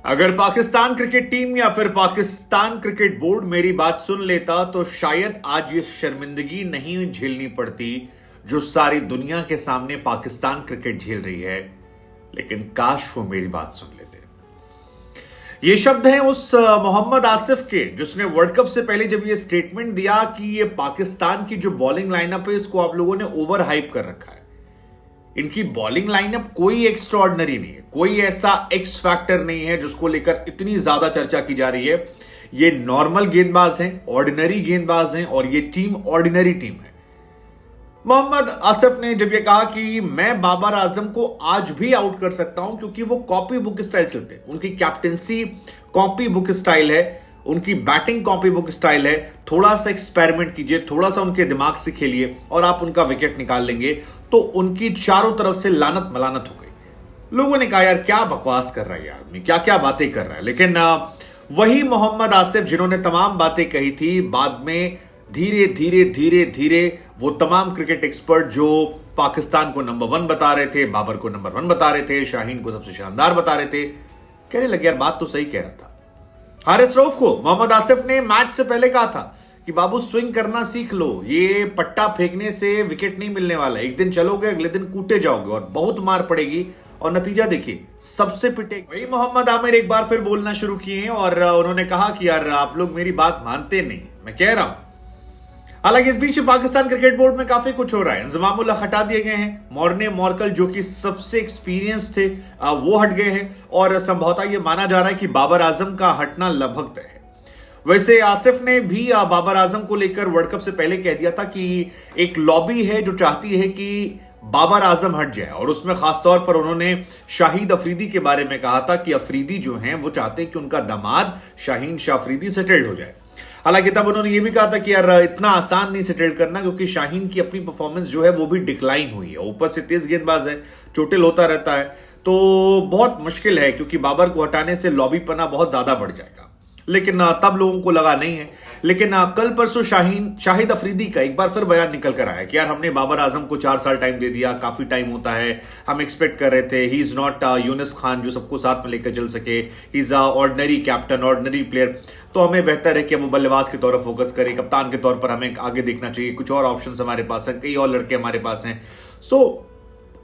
अगर Pakistan cricket team या फिर पाकिस्तान क्रिकेट बोर्ड मेरी बात सुन लेता तो शायद आज ये शर्मिंदगी नहीं झेलनी पड़ती जो सारी दुनिया के सामने पाकिस्तान क्रिकेट झेल रही है। लेकिन काश वो मेरी बात सुन लेते। ये शब्द हैं उस मोहम्मद आसिफ के जिसने वर्ल्ड कप से पहले जब ये स्टेटमेंट दिया कि ये पाकिस्तान की जो बॉलिंग लाइनअप है इसको आप लोगों ने ओवर हाइप कर रखा है। इनकी बॉलिंग लाइनअप कोई एक्स्ट्राऑर्डिनरी नहीं है, कोई ऐसा एक्स फैक्टर नहीं है जिसको लेकर इतनी ज्यादा चर्चा की जा रही है। ये नॉर्मल गेंदबाज हैं, ऑर्डिनरी गेंदबाज हैं और ये टीम ऑर्डिनरी टीम है। मोहम्मद आसिफ ने जब ये कहा कि मैं बाबर आजम को आज भी आउट कर सकता हूं क्योंकि वो कॉपी बुक स्टाइल चलते हैं, उनकी कैप्टेंसी कॉपी बुक स्टाइल है, उनकी बैटिंग कॉपी बुक स्टाइल है। थोड़ा सा एक्सपेरिमेंट कीजिए, थोड़ा सा उनके दिमाग से खेलिए और आप उनका विकेट निकाल लेंगे। तो उनकी चारों तरफ से लानत मलानत हो गई। लोगों ने कहा यार क्या बकवास कर रहा है ये आदमी, क्या क्या बातें कर रहा है। लेकिन वही मोहम्मद आसिफ जिन्होंने तमाम बातें कही थी, बाद में धीरे धीरे धीरे धीरे वो तमाम क्रिकेट एक्सपर्ट जो पाकिस्तान को नंबर 1 बता रहे थे, बाबर को नंबर 1 बता रहे थे, शाहीन को सबसे शानदार बता रहे थे, कहने लगे यार बात तो सही कह रहा था। हारिस रऊफ को मोहम्मद आसिफ ने मैच से पहले कहा था कि बाबू स्विंग करना सीख लो, ये पट्टा फेंकने से विकेट नहीं मिलने वाला, एक दिन चलोगे अगले दिन कूटे जाओगे और बहुत मार पड़ेगी और नतीजा देखिए सबसे पिटे। वही मोहम्मद आमिर एक बार फिर बोलना शुरू किए और उन्होंने कहा कि यार आप लोग मेरी बात मानते नहीं, मैं कह रहा हूं। हालांकि इस बीच पाकिस्तान क्रिकेट बोर्ड में काफी कुछ हो रहा है। इंजमामुल हक हटा दिए गए हैं, मॉर्ने मॉर्कल जो कि सबसे एक्सपीरियंस थे वो हट गए हैं और संभवतः यह माना जा रहा है कि बाबर आजम का हटना लगभग तय है। वैसे आसिफ ने भी बाबर आजम को लेकर वर्ल्ड कप से पहले कह दिया था कि एक लॉबी है जो चाहती है कि बाबर आजम हट जाए और उसमें खासतौर पर उन्होंने शाहिद अफरीदी के बारे में कहा था कि अफरीदी जो हैं वो चाहते हैं कि उनका दामाद शाहीन शाह अफरीदी सेटल्ड हो जाए। हालांकि तब उन्होंने ये भी कहा था कि यार इतना आसान नहीं सेटल्ड करना क्योंकि शाहीन की अपनी परफॉर्मेंस जो है वो भी डिक्लाइन हुई है, ऊपर से तेज गेंदबाज है, चोटिल होता रहता है, तो बहुत मुश्किल है क्योंकि बाबर को हटाने से लॉबी पना बहुत ज्यादा बढ़ जाएगा। लेकिन तब लोगों को लगा नहीं है। लेकिन कल परसों शाहिद अफरीदी का एक बार फिर बयान निकल कर आया कि यार हमने बाबर आजम को 4 साल टाइम दे दिया, काफी टाइम होता है, हम एक्सपेक्ट कर रहे थे, he is not Younis Khan जो सबको साथ में लेकर चल सके, he is ordinary captain, ordinary player, तो हमें बेहतर है कि वो बल्लेबाज के तौर पर फोकस करे, कप्तान के तौर पर हमें आगे देखना चाहिए, कुछ और ऑप्शन हमारे पास हैं, कई और लड़के हमारे पास हैं। सो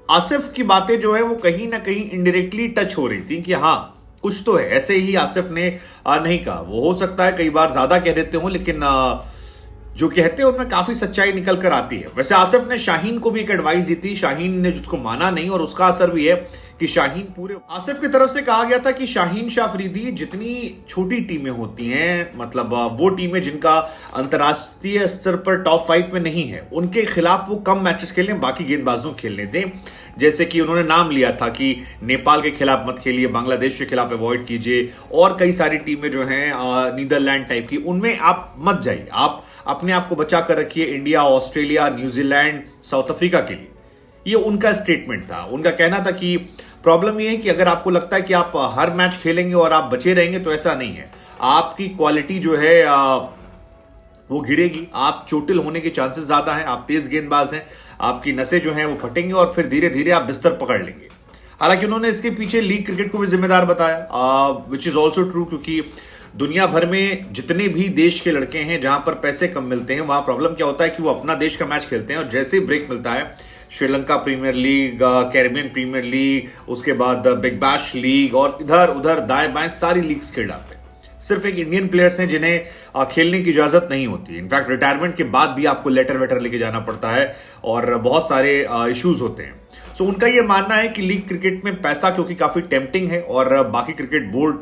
आसिफ की बातें जो है वो कहीं ना कहीं इनडायरेक्टली टच हो रही थी कि हाँ कुछ तो है। ऐसे ही आसिफ ने नहीं कहा, वो हो सकता है कई बार ज्यादा कह देते हो, लेकिन जो कहते हैं उनमें काफी सच्चाई निकल कर आती है। वैसे आसिफ ने शाहीन को भी एक एडवाइस दी थी, शाहीन ने जिसको माना नहीं और उसका असर भी है कि शाहीन पूरे आसिफ की तरफ से कहा गया था कि शाहीन शाह अफरीदी जितनी छोटी टीमें होती हैं, मतलब वो टीमें जिनका अंतर्राष्ट्रीय स्तर पर टॉप 5 में नहीं है, उनके खिलाफ वो कम मैचेस खेलें, बाकी गेंदबाजों खेलने दें। जैसे कि उन्होंने नाम लिया था कि नेपाल के खिलाफ मत खेलिए, बांग्लादेश के खिलाफ अवॉइड कीजिए और कई सारी टीमें जो हैं नीदरलैंड टाइप की, उनमें आप मत जाइए, आप अपने आप को बचा कर रखिए India, Australia, New Zealand, south Africa के लिए। ये उनका स्टेटमेंट था। उनका कहना था कि प्रॉब्लम ये है कि अगर आपको लगता है कि आप हर मैच खेलेंगे और आप बचे रहेंगे तो ऐसा नहीं है, आपकी क्वालिटी जो है वो गिरेगी, आप चोटिल होने के चांसेस ज्यादा हैं, आप तेज गेंदबाज हैं, आपकी नसें जो हैं वो फटेंगी और फिर धीरे धीरे आप बिस्तर पकड़ लेंगे। हालांकि उन्होंने इसके पीछे लीग क्रिकेट को भी जिम्मेदार बताया, विच इज ऑल्सो ट्रू, क्योंकि दुनिया भर में जितने भी देश के लड़के हैं जहां पर पैसे कम मिलते हैं वहां प्रॉब्लम क्या होता है कि वो अपना देश का मैच खेलते हैं और जैसे ही ब्रेक मिलता है Sri Lanka premier league, Caribbean premier league, उसके बाद बिग बैश लीग और इधर उधर दाएं बाएं सारी लीग्स खेल डालते हैं। सिर्फ एक इंडियन प्लेयर्स हैं जिन्हें खेलने की इजाजत नहीं होती। इनफैक्ट रिटायरमेंट के बाद भी आपको लेटर वेटर लेके जाना पड़ता है और बहुत सारे इश्यूज होते हैं। सो उनका यह मानना है कि लीग क्रिकेट में पैसा क्योंकि काफी टेम्पटिंग है और बाकी क्रिकेट बोर्ड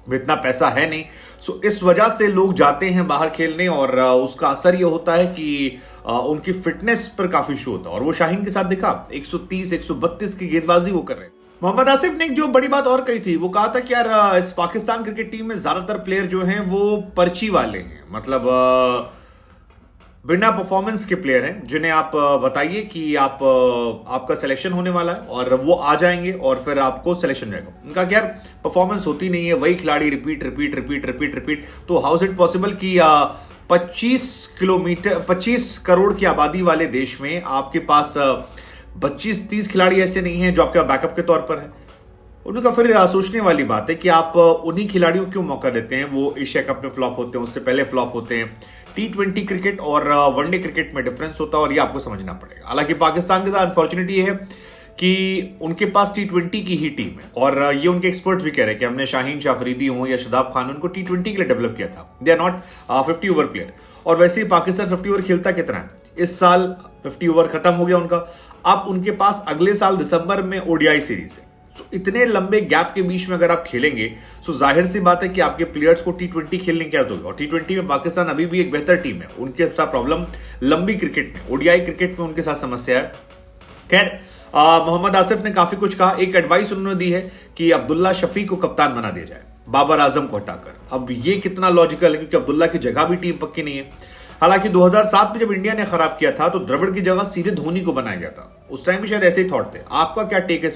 में इतना पैसा है नहीं, सो इस वजह से लोग जाते हैं बाहर खेलने और उसका असर यह होता है कि उनकी फिटनेस पर काफी इशू होता है। और वो शाहीन के साथ दिखा, 130 132 की गेंदबाजी वो कर रहे हैं। मोहम्मद आसिफ ने एक जो बड़ी बात और कही थी, वो कहा था कि यार इस पाकिस्तान क्रिकेट टीम में ज्यादातर प्लेयर जो हैं वो पर्ची वाले हैं, मतलब बिना परफॉर्मेंस के प्लेयर हैं जिन्हें आप बताइए कि आपका सिलेक्शन होने वाला है और वो आ जाएंगे और फिर आपको सिलेक्शन जाएगा। उनका क्या परफॉर्मेंस होती नहीं है, वही खिलाड़ी repeat repeat repeat repeat repeat, तो हाउ इज इट पॉसिबल कि 25 करोड़ की आबादी वाले देश में आपके पास 25-30 खिलाड़ी ऐसे नहीं हैं जो आपके बैकअप के तौर पर हैं। उनका फिर सोचने वाली बात है कि आप उन्हीं खिलाड़ियों को क्यों मौका देते हैं, वो एशिया कप में फ्लॉप होते हैं, उससे पहले फ्लॉप होते हैं। T20 क्रिकेट और वनडे क्रिकेट में डिफरेंस होता है और ये आपको समझना पड़ेगा। हालांकि पाकिस्तान के साथ अनफॉर्चुनेटली ये है कि उनके पास T20 की ही टीम है और ये उनके एक्सपर्ट्स भी कह रहे हैं कि हमने शाहीन शाह अफरीदी हो या शादाब खान, उनको T20 के लिए डेवलप किया था। They are not 50 over player. और वैसे ही पाकिस्तान 50 ओवर खेलता कितना है, इस साल 50 ओवर खत्म हो गया उनका। अब उनके पास अगले साल दिसंबर में ओडीआई सीरीज है। तो इतने लंबे गैप के बीच में अगर आप खेलेंगे तो जाहिर सी बात है कि आपके प्लेयर्स को T20 खेलने क्या दोगे। और T20 में पाकिस्तान अभी भी एक बेहतर टीम है, उनके साथ प्रॉब्लम लंबी क्रिकेट में, ओडीआई क्रिकेट में उनके साथ समस्या है। खैर, मोहम्मद आसिफ ने काफी कुछ कहा। एक एडवाइस उन्होंने दी है कि अब्दुल्ला शफी को कप्तान बना दिया जाए बाबर आजम को हटाकर। अब ये कितना लॉजिकल है, क्योंकि अब्दुल्ला की जगह भी टीम पक्की नहीं है। हालांकि 2007 में जब इंडिया ने खराब किया था तो द्रविड़ की जगह सीधे धोनी को बनाया गया था। उस टाइम भी शायद ऐसे ही थॉट थे। आपका क्या टेक है इस